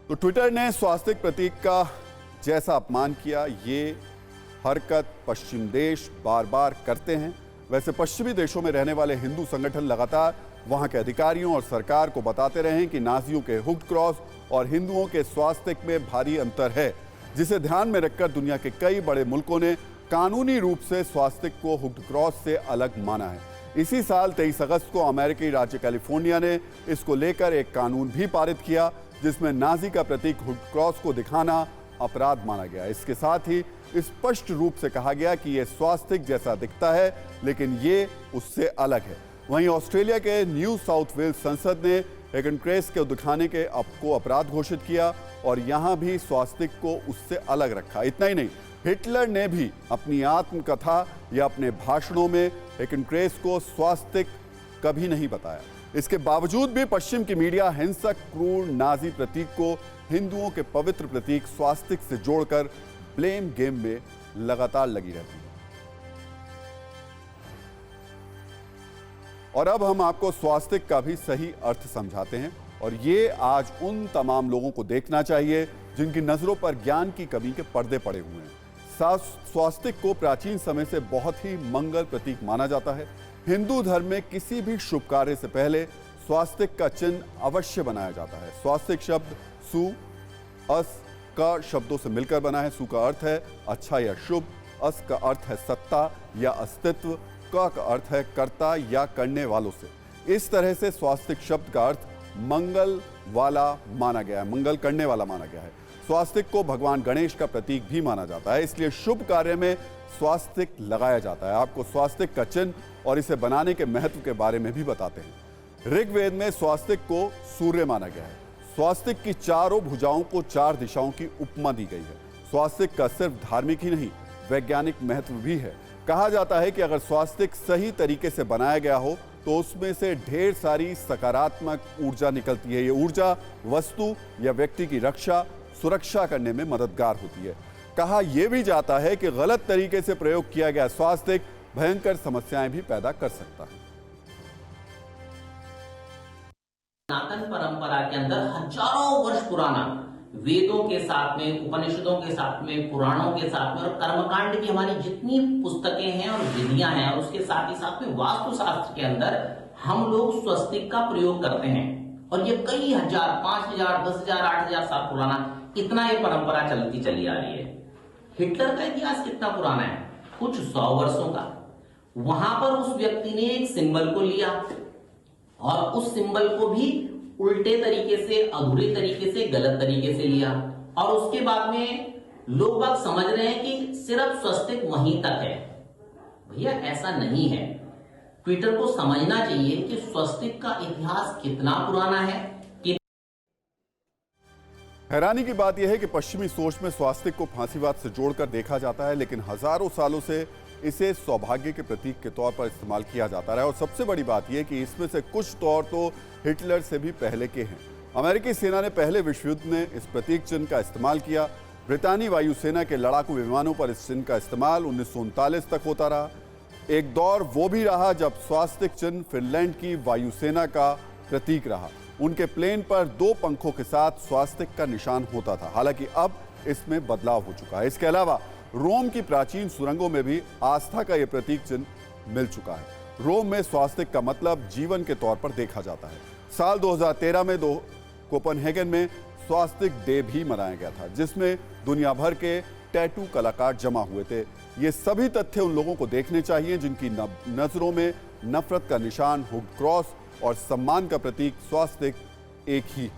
तो ट्विटर ने स्वास्तिक प्रतीक का जैसा अपमान किया, ये हरकत पश्चिम देश बार बार करते हैं। वैसे पश्चिमी देशों में रहने वाले हिंदू संगठन लगातार वहां के अधिकारियों और सरकार को बताते रहे हैं कि नाजियों के हुक्ड क्रॉस और हिंदुओं के स्वास्तिक में भारी अंतर है, जिसे ध्यान में रखकर दुनिया के कई बड़े मुल्कों ने कानूनी रूप से स्वास्तिक को हुक्ड क्रॉस से अलग माना है। इसी साल 23 अगस्त को अमेरिकी राज्य कैलिफोर्निया ने इसको लेकर एक कानून भी पारित किया, जिसमें नाजी का प्रतीक हुक्ड क्रॉस को दिखाना अपराध माना गया। इसके साथ ही स्पष्ट रूप से कहा गया कि यह स्वास्तिक जैसा दिखता है, लेकिन ये उससे अलग है। वहीं ऑस्ट्रेलिया के न्यू साउथ वेल्स संसद ने हेगन क्रेस के दिखाने के को अपराध घोषित किया और यहां भी स्वास्तिक को उससे अलग रखा। इतना ही नहीं, हिटलर ने भी अपनी आत्मकथा या अपने भाषणों में हेगन क्रेस को स्वास्तिक कभी नहीं बताया। इसके बावजूद भी पश्चिम की मीडिया हिंसक क्रूर नाजी प्रतीक को हिंदुओं के पवित्र प्रतीक स्वास्तिक से जोड़कर ब्लेम गेम में लगातार लगी रहती है। और अब हम आपको स्वास्तिक का भी सही अर्थ समझाते हैं, और ये आज उन तमाम लोगों को देखना चाहिए जिनकी नजरों पर ज्ञान की कमी के पर्दे पड़े हुए हैं। स्वास्तिक को प्राचीन समय से बहुत ही मंगल प्रतीक माना जाता है। हिंदू धर्म में किसी भी शुभ कार्य से पहले स्वास्तिक का चिन्ह अवश्य बनाया जाता है। स्वास्तिक शब्द सु अस का शब्दों से मिलकर बना है। सु का अर्थ है अच्छा या शुभ, अस का अर्थ है सत्ता या अस्तित्व, का अर्थ है कर्ता या करने वालों से। इस तरह से स्वास्तिक शब्द का अर्थ मंगल वाला माना गया है, मंगल करने वाला माना गया है। स्वास्तिक को भगवान गणेश का प्रतीक भी माना जाता है, इसलिए शुभ कार्य में स्वास्तिक लगाया जाता है। आपको स्वास्तिक का चिन्ह और इसे बनाने के महत्व के बारे में भी बताते हैं। ऋग्वेद में स्वास्तिक को सूर्य माना गया है। स्वास्तिक की चारों भुजाओं को चार दिशाओं की उपमा दी गई है। स्वास्तिक का सिर्फ धार्मिक ही नहीं, वैज्ञानिक महत्व भी है। कहा जाता है कि अगर स्वास्तिक सही तरीके से बनाया गया हो तो उसमें से ढेर सारी सकारात्मक ऊर्जा निकलती है। ये ऊर्जा वस्तु या व्यक्ति की रक्षा सुरक्षा करने में मददगार होती है। कहा यह भी जाता है कि गलत तरीके से प्रयोग किया गया स्वास्तिक भयंकर समस्याएं भी पैदा कर सकता है। सनातन परंपरा के अंदर हजारों वर्ष पुराना वेदों के साथ में, उपनिषदों के साथ में, पुराणों के साथ में और कर्मकांड की हमारी जितनी पुस्तकें हैं और विधियां हैं, और उसके साथ ही साथ में वास्तुशास्त्र के अंदर हम लोग स्वस्तिक का प्रयोग करते हैं। और ये कई हजार, 5000, 10,000, 8,000 साल पुराना इतना ये परंपरा चलती चली आ रही है। हिटलर का इतिहास कितना पुराना है? कुछ 100 वर्षों का। वहां पर उस व्यक्ति ने एक सिंबल को लिया और उस सिंबल को भी उल्टे तरीके से, अधूरे तरीके से, गलत तरीके से लिया, और उसके बाद में लोग बात समझ रहे हैं कि सिर्फ स्वस्तिक वहीं तक है। भैया ऐसा नहीं है। ट्विटर को समझना चाहिए कि स्वस्तिक का इतिहास कितना पुराना है। हैरानी की बात यह है कि पश्चिमी सोच में स्वास्तिक को फांसीवाद से जोड़कर देखा जाता है, लेकिन हजारों सालों से इसे सौभाग्य के प्रतीक के तौर पर इस्तेमाल किया जाता रहा है। और सबसे बड़ी बात यह कि इसमें से कुछ तौर तो हिटलर से भी पहले के हैं। अमेरिकी सेना ने पहले विश्व युद्ध में इस प्रतीक चिन्ह का इस्तेमाल किया। ब्रितानी वायुसेना के लड़ाकू विमानों पर इस चिन्ह का इस्तेमाल 1939 तक होता रहा। एक दौर वो भी रहा जब स्वास्तिक चिन्ह फिनलैंड की वायुसेना का प्रतीक रहा। उनके प्लेन पर 2 पंखों के साथ स्वास्तिक का निशान होता था। हालांकि अब इसमें बदलाव हो चुका है। इसके अलावा रोम की प्राचीन सुरंगों में भी आस्था का यह प्रतीक चिन्ह मिल चुका है। रोम में स्वास्तिक का मतलब जीवन के तौर पर देखा जाता है। साल 2013 में कोपेनहेगन में स्वास्तिक डे भी मनाया गया था, जिसमें दुनिया भर के टैटू कलाकार जमा हुए थे। ये सभी तथ्य उन लोगों को देखने चाहिए जिनकी नजरों में नफरत का निशान, हुक्ड क्रॉस और सम्मान का प्रतीक स्वास्तिक एक ही